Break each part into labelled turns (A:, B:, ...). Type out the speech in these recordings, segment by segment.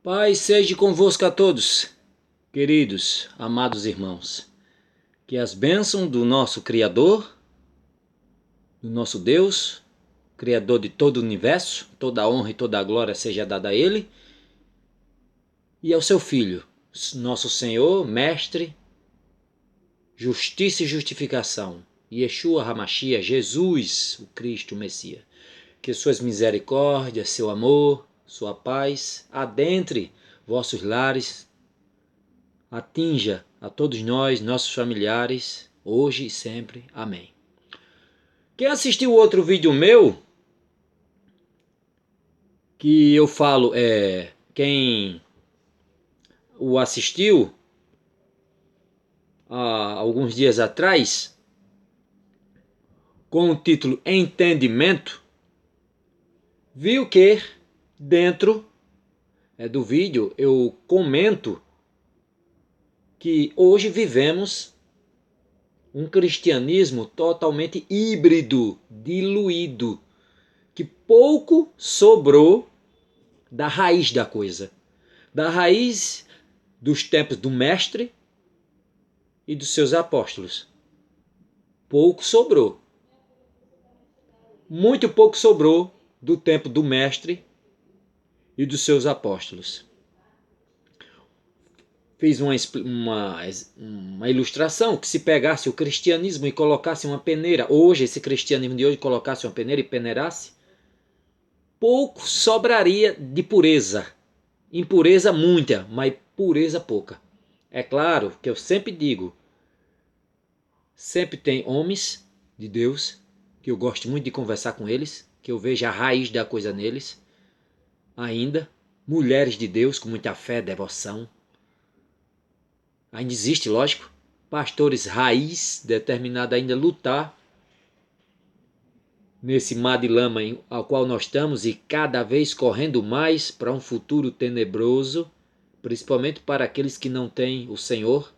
A: Paz seja convosco a todos, queridos, amados irmãos. Que as bênçãos do nosso Criador, do nosso Deus, Criador de todo o universo, toda a honra e toda a glória seja dada a Ele e ao seu Filho, nosso Senhor, Mestre, Justiça e Justificação, Yeshua HaMashiach, Jesus, o Cristo, o Messias. Que suas misericórdias, seu amor, sua paz adentre vossos lares, atinja a todos nós, nossos familiares, hoje e sempre. Amém. Quem assistiu outro vídeo meu, que eu falo, quem o assistiu há alguns dias atrás, com o título Entendimento, viu que dentro do vídeo eu comento que hoje vivemos um cristianismo totalmente híbrido, diluído, que pouco sobrou da raiz da coisa, da raiz dos tempos do mestre e dos seus apóstolos. Pouco sobrou. Muito pouco sobrou do tempo do mestre e dos seus apóstolos. Fiz uma ilustração que se pegasse o cristianismo e colocasse uma peneira, hoje esse cristianismo de hoje colocasse uma peneira e peneirasse, pouco sobraria de pureza. Impureza muita, mas pureza pouca. É claro que eu sempre digo, sempre tem homens de Deus, que eu gosto muito de conversar com eles, que eu vejo a raiz da coisa neles, ainda, mulheres de Deus com muita fé, devoção. Ainda existe, lógico, pastores raiz, determinados ainda a lutar nesse mar de lama ao qual nós estamos e cada vez correndo mais para um futuro tenebroso, principalmente para aqueles que não têm o Senhor,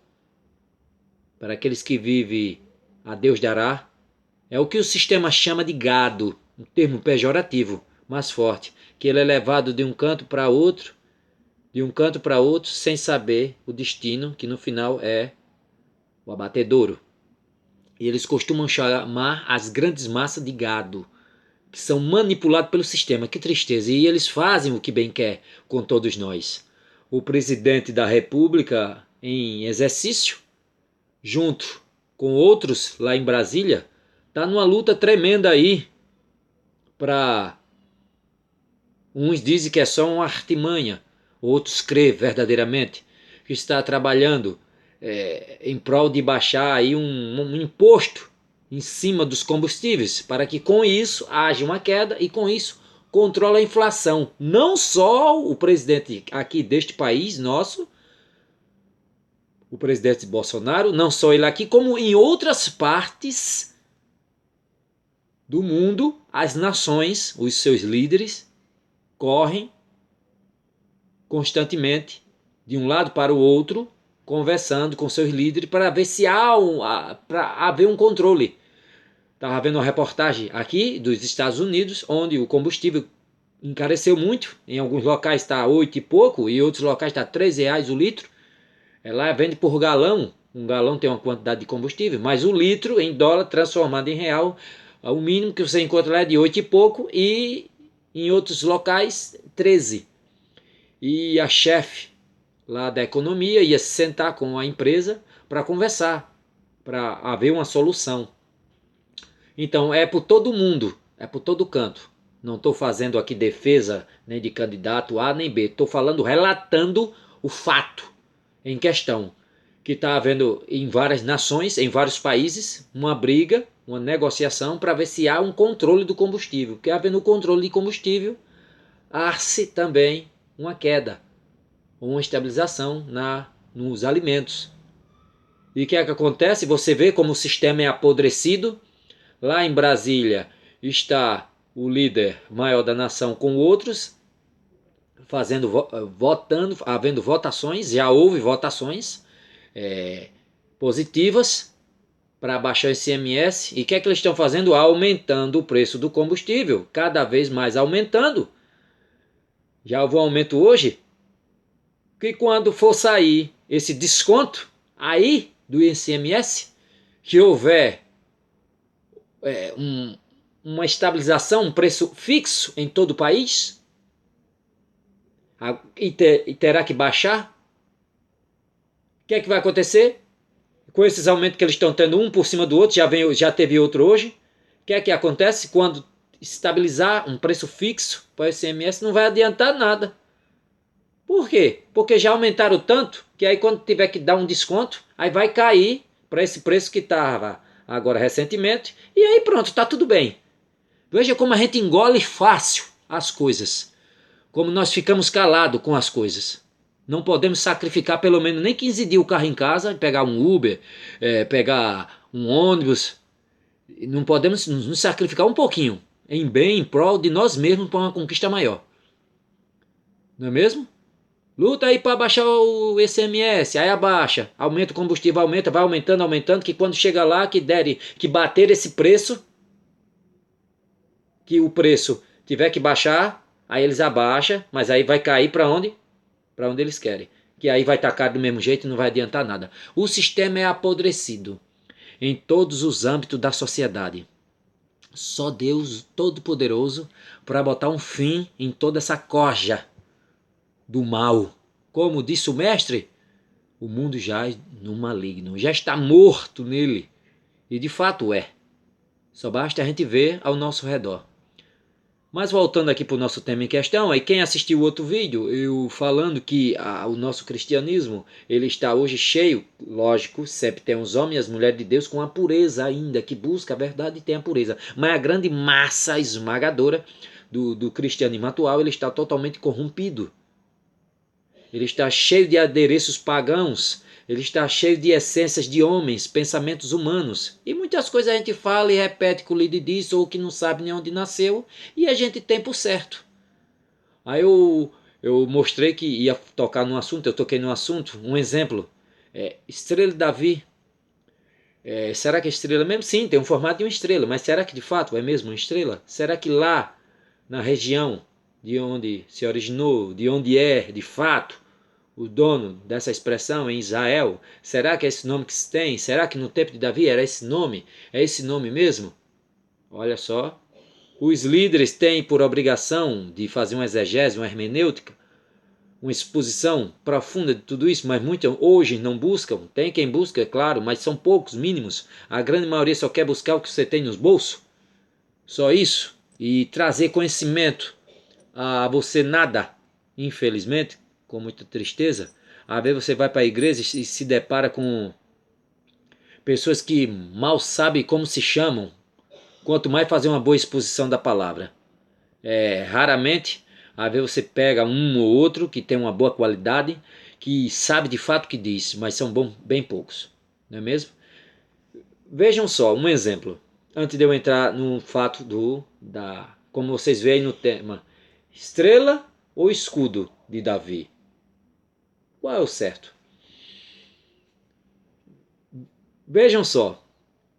A: para aqueles que vivem a Deus dará. É o que o sistema chama de gado, um termo pejorativo, mais forte, que ele é levado de um canto para outro, sem saber o destino, que no final é o abatedouro. E eles costumam chamar as grandes massas de gado, que são manipulados pelo sistema. Que tristeza! E eles fazem o que bem quer com todos nós. O presidente da República em exercício, junto com outros lá em Brasília, está numa luta tremenda aí para... Uns dizem que é só uma artimanha, outros creem verdadeiramente que está trabalhando em prol de baixar aí um imposto em cima dos combustíveis, para que com isso haja uma queda e com isso controle a inflação. Não só o presidente aqui deste país nosso, o presidente Bolsonaro, não só ele aqui, como em outras partes do mundo, as nações, os seus líderes, correm constantemente de um lado para o outro, conversando com seus líderes para ver se há para haver um controle. Estava vendo uma reportagem aqui dos Estados Unidos, onde o combustível encareceu muito. Em alguns locais está 8 e pouco, e em outros locais está R$ 3 o litro. Lá vende por galão. Um galão tem uma quantidade de combustível, mas o litro em dólar transformado em real, o mínimo que você encontra lá é de 8 e pouco, e em outros locais 13. E a chefe lá da economia ia se sentar com a empresa para conversar, para haver uma solução. Então é por todo mundo, é por todo canto. Não estou fazendo aqui defesa nem de candidato A nem B, estou relatando o fato em questão, que está havendo em várias nações, em vários países, uma briga, uma negociação para ver se há um controle do combustível. Porque havendo controle de combustível, há-se também uma queda, uma estabilização nos alimentos. E o que é que acontece? Você vê como o sistema é apodrecido. Lá em Brasília está o líder maior da nação com outros, votando, havendo votações, já houve votações positivas para baixar o ICMS. E o que é que eles estão fazendo? Aumentando o preço do combustível, cada vez mais aumentando. Já houve um aumento hoje que quando for sair esse desconto aí do ICMS, que houver uma estabilização, um preço fixo em todo o país, e terá que baixar, o que é que vai acontecer? Com esses aumentos que eles estão tendo um por cima do outro, já teve outro hoje, o que é que acontece quando estabilizar um preço fixo para o ICMS? Não vai adiantar nada. Por quê? Porque já aumentaram tanto que aí quando tiver que dar um desconto, aí vai cair para esse preço que estava agora recentemente, e aí pronto, está tudo bem. Veja como a gente engole fácil as coisas, como nós ficamos calados com as coisas. Não podemos sacrificar pelo menos nem 15 dias o carro em casa, pegar um Uber, pegar um ônibus. Não podemos nos sacrificar um pouquinho em bem, em prol de nós mesmos para uma conquista maior. Não é mesmo? Luta aí para baixar o ICMS, aí abaixa, aumenta o combustível, aumenta, vai aumentando, aumentando, que quando chega lá que bater esse preço, que o preço tiver que baixar, aí eles abaixam, mas aí vai cair para onde? Para onde eles querem. Que aí vai tacar do mesmo jeito e não vai adiantar nada. O sistema é apodrecido em todos os âmbitos da sociedade. Só Deus Todo-Poderoso para botar um fim em toda essa corja do mal. Como disse o mestre, o mundo jaz no maligno, já está morto nele. E de fato é. Só basta a gente ver ao nosso redor. Mas voltando aqui para o nosso tema em questão, aí quem assistiu o outro vídeo, eu falando que o nosso cristianismo, ele está hoje cheio, lógico, sempre tem os homens e as mulheres de Deus com a pureza ainda, que busca a verdade e tem a pureza. Mas a grande massa esmagadora do cristianismo atual, ele está totalmente corrompido. Ele está cheio de adereços pagãos, ele está cheio de essências de homens, pensamentos humanos. E muitas coisas a gente fala e repete que o líder diz ou que não sabe nem onde nasceu e a gente tem por certo. Aí eu mostrei que ia tocar num assunto, eu toquei num assunto, um exemplo. Estrela de Davi. Será que é estrela mesmo? Sim, tem um formato de uma estrela, mas será que de fato é mesmo uma estrela? Será que lá na região de onde se originou, de onde é de fato, o dono dessa expressão em Israel, será que é esse nome que se tem? Será que no tempo de Davi era esse nome? É esse nome mesmo? Olha só. Os líderes têm por obrigação de fazer uma exegese, uma hermenêutica, uma exposição profunda de tudo isso, mas muitos hoje não buscam. Tem quem busca, é claro, mas são poucos, mínimos. A grande maioria só quer buscar o que você tem nos bolsos. Só isso. E trazer conhecimento a você nada, infelizmente, com muita tristeza. Às vezes você vai para a igreja e se depara com pessoas que mal sabem como se chamam, quanto mais fazer uma boa exposição da palavra. Raramente, às vezes você pega um ou outro que tem uma boa qualidade, que sabe de fato o que diz, mas são bem poucos, não é mesmo? Vejam só, um exemplo, antes de eu entrar no fato como vocês veem no tema, estrela ou escudo de Davi? Qual é o certo? Vejam só.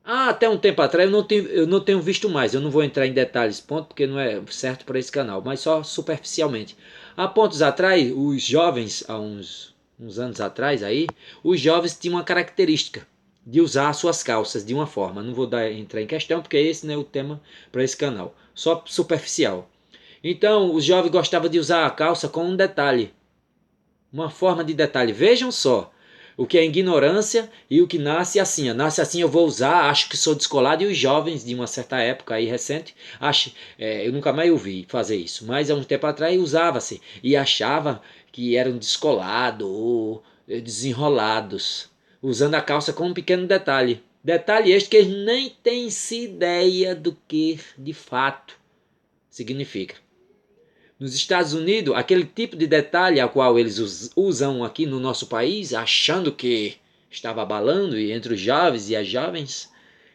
A: Até um tempo atrás eu não tenho visto mais. Eu não vou entrar em detalhes, ponto, porque não é certo para esse canal, mas só superficialmente. Há pontos atrás, os jovens, há uns anos atrás aí, os jovens tinham uma característica de usar suas calças de uma forma. Não vou entrar em questão, porque esse não é o tema para esse canal. Só superficial. Então, os jovens gostavam de usar a calça com um detalhe. Uma forma de detalhe. Vejam só o que é ignorância e o que nasce assim. Nasce assim, eu vou usar, acho que sou descolado. E os jovens de uma certa época aí recente, eu nunca mais ouvi fazer isso, mas há um tempo atrás usava-se e achava que eram descolados ou desenrolados, usando a calça com um pequeno detalhe. Detalhe este que eles nem têm ideia do que de fato significa. Nos Estados Unidos, aquele tipo de detalhe ao qual eles usam aqui no nosso país, achando que estava abalando entre os jovens e as jovens,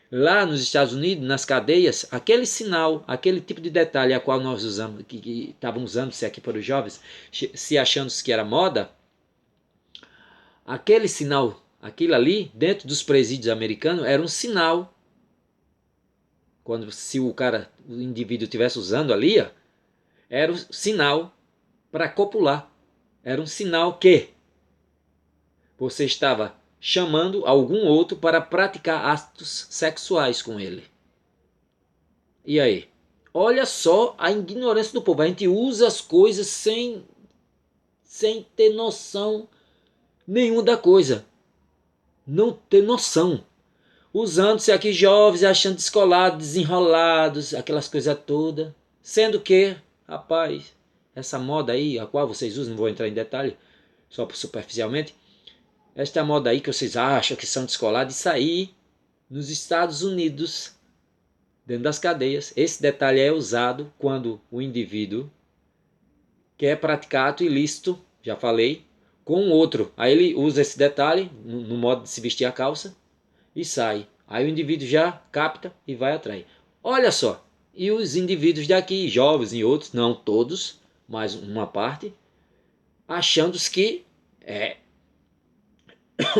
A: lá nos Estados Unidos, nas cadeias, aquele sinal, aquele tipo de detalhe ao qual nós usamos, que estavam usando-se aqui para os jovens, se achando que era moda, aquele sinal, aquilo ali, dentro dos presídios americanos, era um sinal. Se o indivíduo estivesse usando ali, era um sinal para copular. Era um sinal que Você estava chamando algum outro para praticar atos sexuais com ele. E aí? Olha só a ignorância do povo. A gente usa as coisas sem ter noção nenhuma da coisa. Não ter noção. Usando-se aqui jovens, achando descolados, desenrolados, aquelas coisas todas. Sendo que, rapaz, essa moda aí, a qual vocês usam, não vou entrar em detalhe, só superficialmente, esta moda aí que vocês acham que são descolados, isso aí, nos Estados Unidos, dentro das cadeias, esse detalhe é usado quando o indivíduo quer praticar ato ilícito, já falei, com o outro. Aí ele usa esse detalhe no modo de se vestir a calça e sai. Aí o indivíduo já capta e vai atrás. Olha só, e os indivíduos daqui, jovens e outros, não todos, mas uma parte, achando que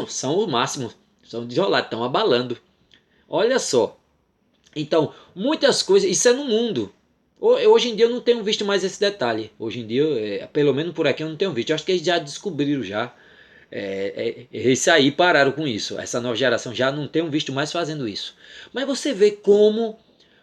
A: são o máximo, são desolados, estão abalando. Olha só. Então, muitas coisas, isso é no mundo. Hoje em dia eu não tenho visto mais esse detalhe. Hoje em dia, pelo menos por aqui eu não tenho visto. Eu acho que eles já descobriram já. Esse aí pararam com isso. Essa nova geração já não tenho visto mais fazendo isso. Mas você vê como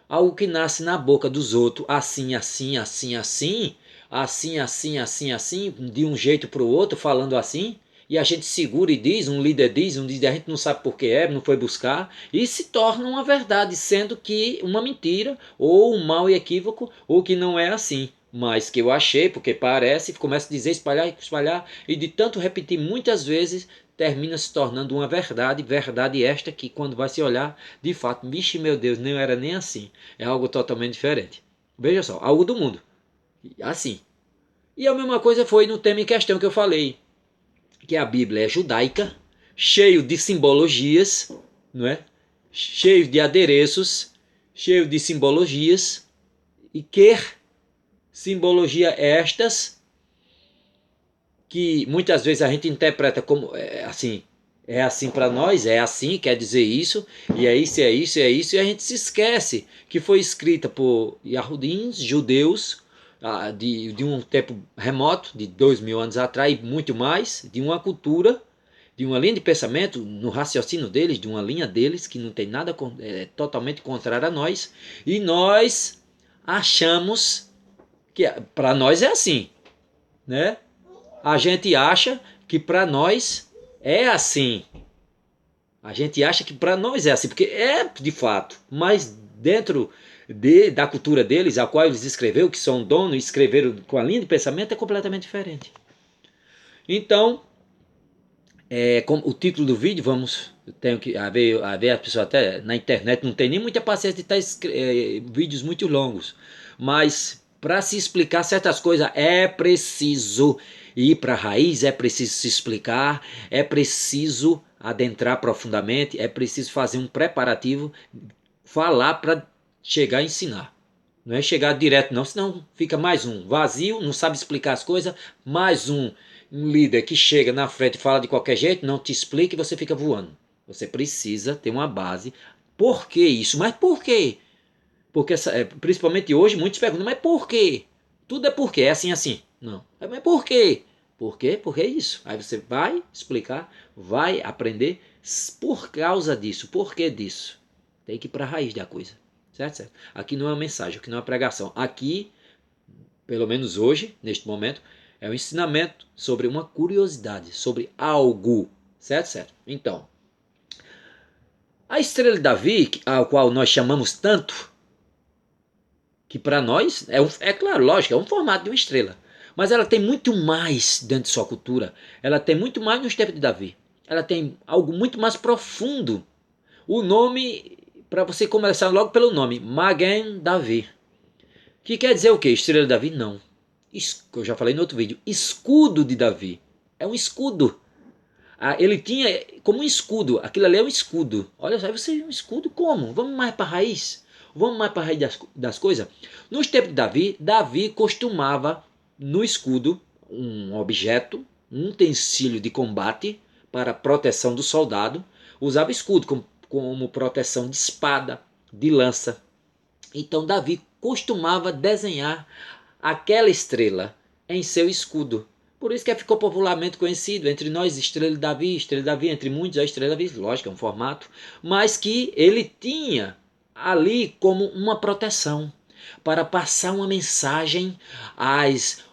A: algo que nasce na boca dos outros, assim, assim, assim, assim, assim, assim, assim, assim, de um jeito para o outro, falando assim, e a gente segura e diz, um líder diz, a gente não sabe por que não foi buscar, e se torna uma verdade, sendo que uma mentira, ou um mal e equívoco, ou que não é assim. Mas que eu achei, porque parece, começa a dizer, espalhar, espalhar, e de tanto repetir muitas vezes, termina se tornando uma verdade, verdade esta que quando vai se olhar, de fato, vixe meu Deus, não era nem assim, é algo totalmente diferente. Veja só, algo do mundo, assim. E a mesma coisa foi no tema em questão que eu falei, que a Bíblia é judaica, cheio de simbologias, não é? Cheio de adereços, cheio de simbologias, e que simbologia estas que muitas vezes a gente interpreta como é assim para nós, é assim, quer dizer isso, e é isso, é isso, é isso, e a gente se esquece que foi escrita por Yahudins, judeus, de um tempo remoto, de 2000 anos atrás, e muito mais, de uma cultura, de uma linha de pensamento, no raciocínio deles, de uma linha deles, que não tem nada, totalmente contrário a nós, e nós achamos que para nós é assim, né? A gente acha que para nós é assim. A gente acha que para nós é assim, porque é de fato, mas dentro da cultura deles, a qual eles escreveram, que são donos e escreveram com a linha de pensamento, é completamente diferente. Então, como o título do vídeo, tenho que ver a pessoa até na internet não tem nem muita paciência de estar vídeos muito longos, mas para se explicar certas coisas é preciso ir para a raiz, é preciso se explicar, é preciso adentrar profundamente, é preciso fazer um preparativo, falar para chegar a ensinar. Não é chegar direto não, senão fica mais um vazio, não sabe explicar as coisas, mais um líder que chega na frente e fala de qualquer jeito, não te explica e você fica voando. Você precisa ter uma base. Por que isso? Mas por quê? Porque principalmente hoje muitos perguntam, mas por quê? Tudo é por quê, é assim, assim. Não. Mas por quê? Por quê? Porque é isso. Aí você vai explicar, vai aprender por causa disso, por que disso. Tem que ir para a raiz da coisa. Certo, certo? Aqui não é uma mensagem, aqui não é uma pregação. Aqui, pelo menos hoje, neste momento, é um ensinamento sobre uma curiosidade, sobre algo. Certo, certo? Então, a estrela de Davi, a qual nós chamamos tanto, que para nós, é claro, lógico, é um formato de uma estrela. Mas ela tem muito mais dentro de sua cultura. Ela tem muito mais nos tempos de Davi. Ela tem algo muito mais profundo. O nome, para você começar logo pelo nome, Magen Davi. Que quer dizer o quê? Estrela de Davi? Não. Eu já falei no outro vídeo. Escudo de Davi. É um escudo. Ele tinha como um escudo. Aquilo ali é um escudo. Olha só, você um escudo como? Vamos mais para a raiz. Vamos mais para a raiz das coisas. Nos tempos de Davi, Davi costumava no escudo um objeto, um utensílio de combate para proteção do soldado. Usava escudo como proteção de espada, de lança. Então Davi costumava desenhar aquela estrela em seu escudo Por isso que ficou popularmente conhecido entre nós, Estrela de Davi entre muitos, a Estrela de Davi, lógico, é um formato, mas que ele tinha ali como uma proteção para passar uma mensagem às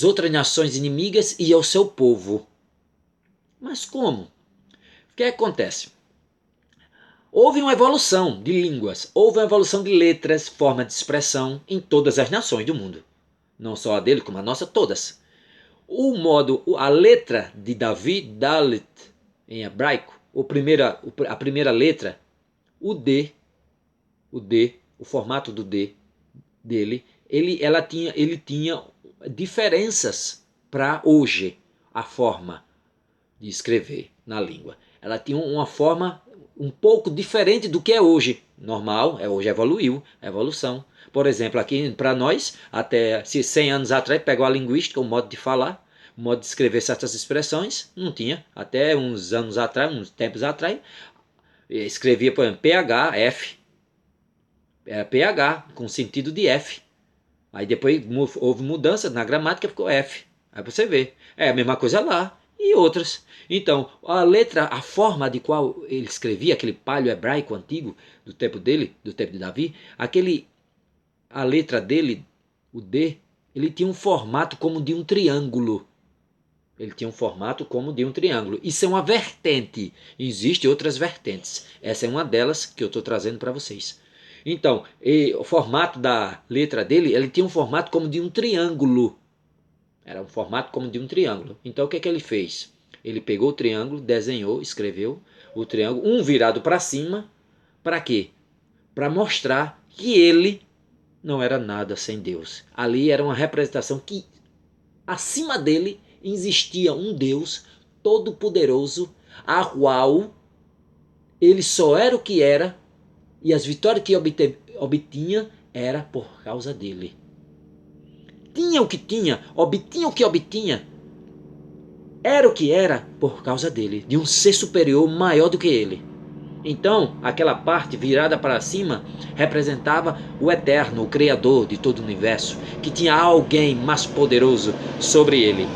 A: outras nações inimigas e ao seu povo. Mas como? O que acontece? Houve uma evolução de línguas, houve uma evolução de letras, forma de expressão em todas as nações do mundo. Não só a dele, como a nossa, todas. A letra de Davi, Dalet, em hebraico, a primeira letra, o D, o formato do D dele, ele tinha diferenças para hoje, a forma de escrever na língua. Ela tinha uma forma um pouco diferente do que é hoje. Normal, hoje evoluiu, evolução. Por exemplo, aqui para nós, até 100 anos atrás, pegou a linguística, o modo de falar, o modo de escrever certas expressões, não tinha. Até uns anos atrás, uns tempos atrás, escrevia, por exemplo, PH, F. Era PH, com sentido de F. Aí depois houve mudança na gramática, ficou F. Aí você vê. É a mesma coisa lá e outras. Então, a letra, a forma de qual ele escrevia, aquele palio hebraico antigo, do tempo dele, do tempo de Davi, a letra dele, o D, ele tinha um formato como de um triângulo. Ele tinha um formato como de um triângulo. Isso é uma vertente. Existem outras vertentes. Essa é uma delas que eu estou trazendo para vocês. Então, o formato da letra dele, ele tinha um formato como de um triângulo. Era um formato como de um triângulo. Então, o que é que ele fez? Ele pegou o triângulo, desenhou, escreveu o triângulo, um virado para cima. Para quê? Para mostrar que ele não era nada sem Deus. Ali era uma representação que, acima dele, existia um Deus todo-poderoso, a qual ele só era o que era, e as vitórias que obtinha era por causa dele. Tinha o que tinha, obtinha o que obtinha, era o que era por causa dele, de um ser superior maior do que ele. Então, aquela parte virada para cima representava o Eterno, o Criador de todo o universo, que tinha alguém mais poderoso sobre ele.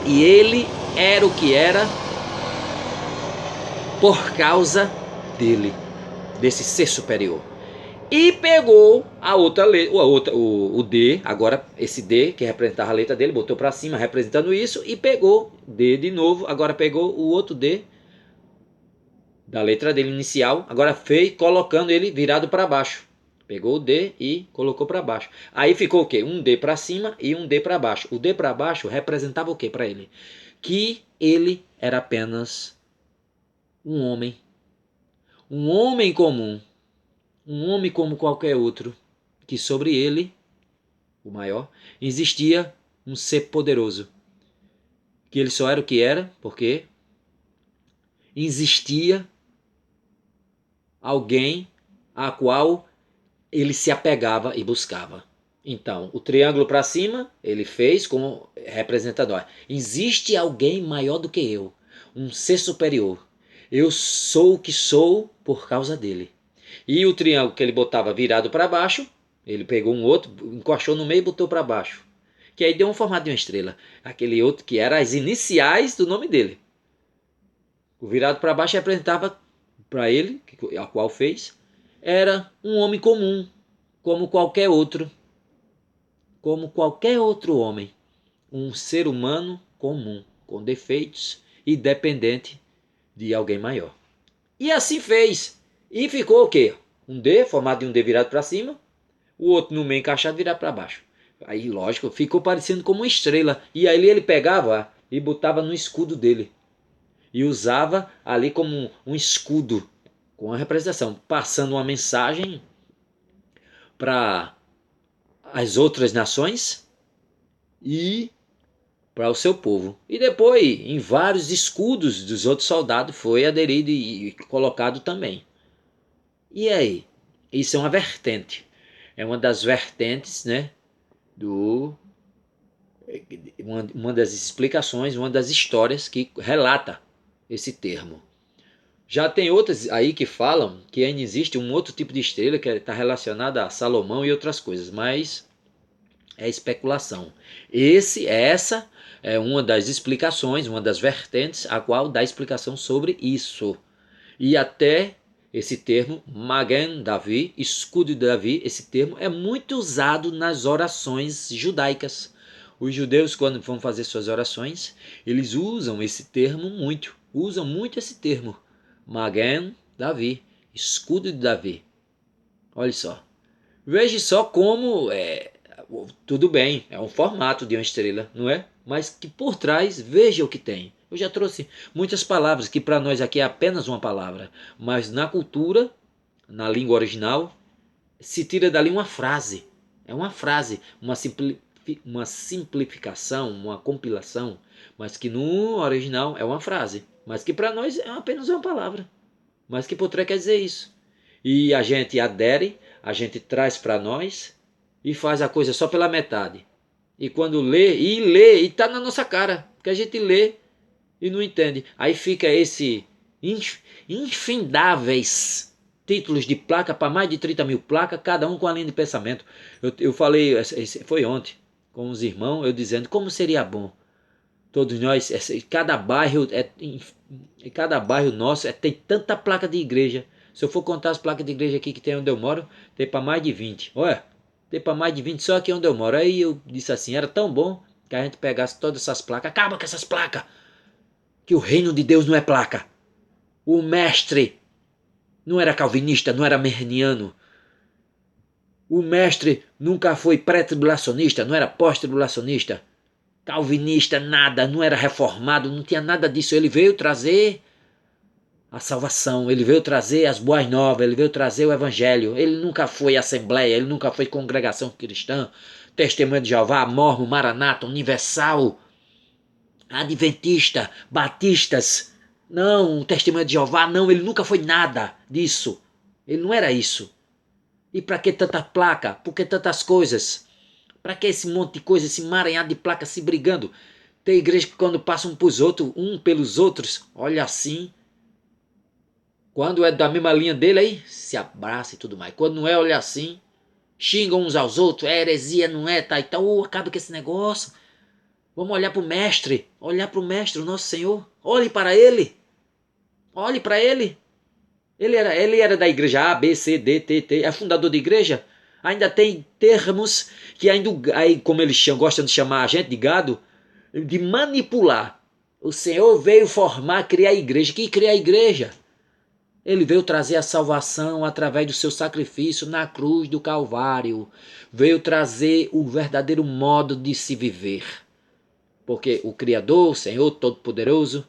A: E ele era o que era por causa dele, desse ser superior. E pegou a outra letra, o D, agora esse D que representava a letra dele, botou para cima representando isso, e pegou D de novo, agora pegou o outro D da letra dele inicial, agora fez colocando ele virado para baixo. Pegou o D e colocou para baixo. Aí ficou o quê? Um D para cima e um D para baixo. O D para baixo representava o quê para ele? Que ele era apenas um homem. Um homem comum. Um homem como qualquer outro. Que sobre ele, o maior, existia um ser poderoso. Que ele só era o que era, porque existia alguém a qual ele se apegava e buscava. Então, o triângulo para cima, ele fez como representador. Existe alguém maior do que eu, um ser superior. Eu sou o que sou por causa dele. E o triângulo que ele botava virado para baixo, ele pegou um outro, encaixou no meio e botou para baixo. Que aí deu um formato de uma estrela. Aquele outro que era as iniciais do nome dele. O virado para baixo representava para ele, a qual fez, era um homem comum, como qualquer outro homem, um ser humano comum, com defeitos e dependente de alguém maior. E assim fez. E ficou o quê? Um D, formado de um D virado para cima, o outro no meio encaixado virado para baixo. Aí, lógico, ficou parecendo como uma estrela. E aí ele pegava e botava no escudo dele. E usava ali como um escudo, com a representação, passando uma mensagem para as outras nações e para o seu povo. E depois, em vários escudos dos outros soldados, foi aderido e colocado também. E aí? Isso é uma vertente. É uma das vertentes, né? Uma das explicações, uma das histórias que relata esse termo. Já tem outras aí que falam que ainda existe um outro tipo de estrela que está relacionada a Salomão e outras coisas, mas é especulação. Essa é uma das explicações, uma das vertentes, a qual dá explicação sobre isso. E até esse termo, Magen Davi, escudo de Davi, esse termo é muito usado nas orações judaicas. Os judeus, quando vão fazer suas orações, eles usam muito esse termo, Magen Davi, escudo de Davi. Olha só. Veja só como tudo bem, é um formato de uma estrela, não é? Mas que por trás, veja o que tem. Eu já trouxe muitas palavras que para nós aqui é apenas uma palavra, mas na cultura, na língua original, se tira dali uma frase. É uma frase, uma simplificação, uma compilação, mas que no original é uma frase, mas que para nós é apenas uma palavra, mas que por trás quer dizer isso. E a gente adere, a gente traz para nós e faz a coisa só pela metade. E quando lê, e tá na nossa cara, que a gente lê e não entende. Aí fica esse infindáveis títulos de placa para mais de 30 mil placas, cada um com a linha de pensamento. Eu falei, foi ontem, com os irmãos, eu dizendo como seria bom. Todos nós, cada bairro nosso tem tanta placa de igreja. Se eu for contar as placas de igreja aqui que tem onde eu moro, tem para mais de 20. Olha, tem para mais de 20 só aqui onde eu moro. Aí eu disse assim, era tão bom que a gente pegasse todas essas placas. Acaba com essas placas, que o reino de Deus não é placa. O mestre não era calvinista, não era merniano. O mestre nunca foi pré-tribulacionista, não era pós-tribulacionista. Calvinista, nada, não era reformado, não tinha nada disso. Ele veio trazer a salvação, ele veio trazer as boas novas, ele veio trazer o evangelho. Ele nunca foi assembleia, ele nunca foi congregação cristã, testemunha de Jeová, mormon, maranata, universal, adventista, batistas. Não, testemunha de Jeová, não, ele nunca foi nada disso. Ele não era isso. E para que tanta placa? Por que tantas coisas? Para que esse monte de coisa, esse emaranhado de placas se brigando? Tem igreja que quando passa um pelos outros, olha assim. Quando é da mesma linha dele, aí se abraça e tudo mais. Quando não é, olha assim. Xingam uns aos outros, é heresia, não é, tá? Então acaba com esse negócio. Vamos olhar para o mestre, o nosso Senhor. Olhe para ele. Olhe para ele. Ele era da igreja A, B, C, D, T, T. É fundador de igreja. Ainda tem termos que ainda, aí, como eles gostam de chamar a gente de gado, de manipular. O Senhor veio criar a igreja. Que criar a igreja? Ele veio trazer a salvação através do seu sacrifício na cruz do Calvário. Veio trazer o verdadeiro modo de se viver. Porque o Criador, o Senhor Todo-Poderoso,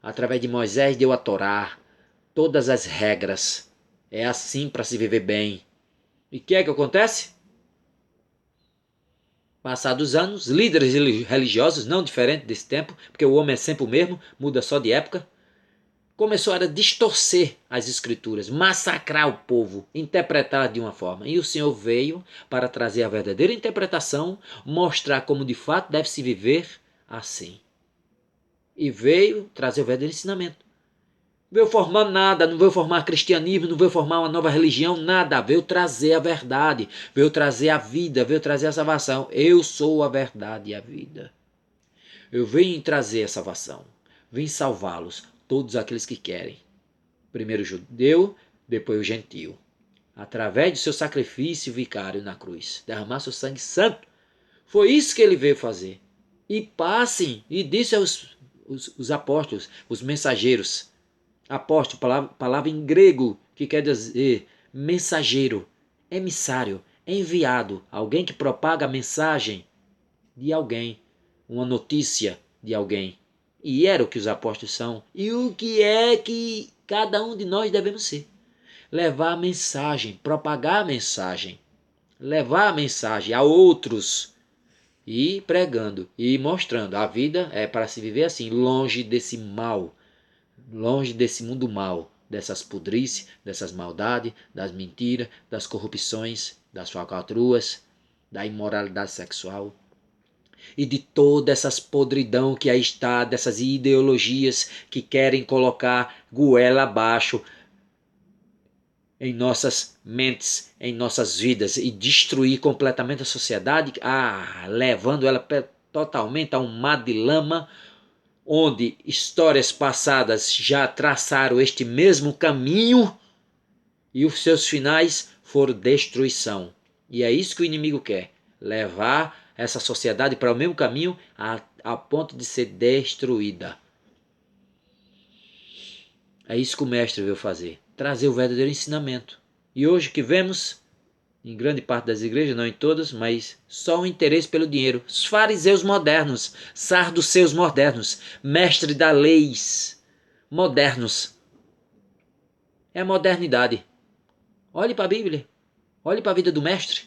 A: através de Moisés deu a Torá, todas as regras. É assim para se viver bem. E o que é que acontece? Passados anos, líderes religiosos, não diferente desse tempo, porque o homem é sempre o mesmo, muda só de época, começaram a distorcer as escrituras, massacrar o povo, interpretar de uma forma. E o Senhor veio para trazer a verdadeira interpretação, mostrar como de fato deve se viver assim. E veio trazer o verdadeiro ensinamento. Não veio formar nada, não veio formar cristianismo, não veio formar uma nova religião, nada. Veio trazer a verdade, veio trazer a vida, veio trazer a salvação. Eu sou a verdade e a vida. Eu venho trazer a salvação, vim salvá-los, todos aqueles que querem. Primeiro o judeu, depois o gentio. Através do seu sacrifício vicário na cruz, derramar seu sangue santo. Foi isso que ele veio fazer. E passem, e disse aos os apóstolos, os mensageiros. Apóstolo, palavra em grego, que quer dizer mensageiro, emissário, enviado, alguém que propaga a mensagem de alguém, uma notícia de alguém. E era o que os apóstolos são. E o que é que cada um de nós devemos ser? Levar a mensagem, propagar a mensagem, levar a mensagem a outros e pregando e mostrando. A vida é para se viver assim, longe desse mal, longe desse mundo mal, dessas podrices, dessas maldades, das mentiras, das corrupções, das falcatruas, da imoralidade sexual e de todas essas podridão que aí está, dessas ideologias que querem colocar goela abaixo em nossas mentes, em nossas vidas e destruir completamente a sociedade, levando ela totalmente a um mar de lama, onde histórias passadas já traçaram este mesmo caminho e os seus finais foram destruição. E é isso que o inimigo quer, levar essa sociedade para o mesmo caminho a ponto de ser destruída. É isso que o mestre veio fazer, trazer o verdadeiro ensinamento. E hoje que vemos, em grande parte das igrejas, não em todas, mas só o interesse pelo dinheiro. Os fariseus modernos, saduceus modernos, mestre da leis modernos. É a modernidade. Olhe para a Bíblia, olhe para a vida do mestre,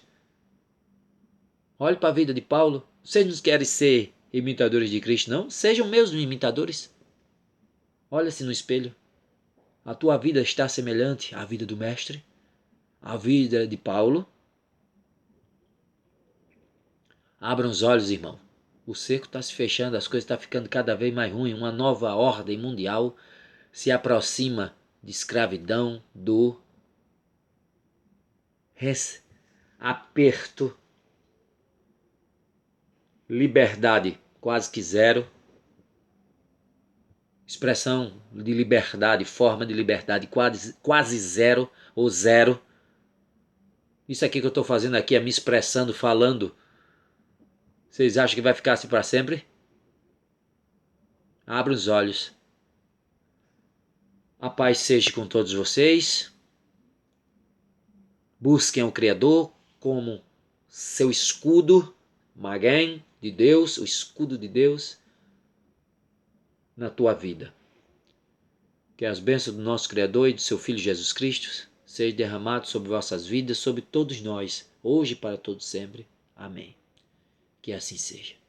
A: olhe para a vida de Paulo. Vocês não querem ser imitadores de Cristo, não? Sejam meus imitadores. Olha-se no espelho. A tua vida está semelhante à vida do mestre, à vida de Paulo. Abram os olhos, irmão. O cerco está se fechando, as coisas estão ficando cada vez mais ruins. Uma nova ordem mundial se aproxima de escravidão, dor, aperto, liberdade quase que zero, expressão de liberdade, forma de liberdade quase zero ou zero. Isso aqui que eu estou fazendo aqui é me expressando, falando. Vocês acham que vai ficar assim para sempre? Abra os olhos. A paz seja com todos vocês. Busquem o Criador como seu escudo, Magen de Deus, o escudo de Deus na tua vida. Que as bênçãos do nosso Criador e do seu Filho Jesus Cristo sejam derramadas sobre vossas vidas, sobre todos nós, hoje e para todos sempre. Amém. Que assim seja.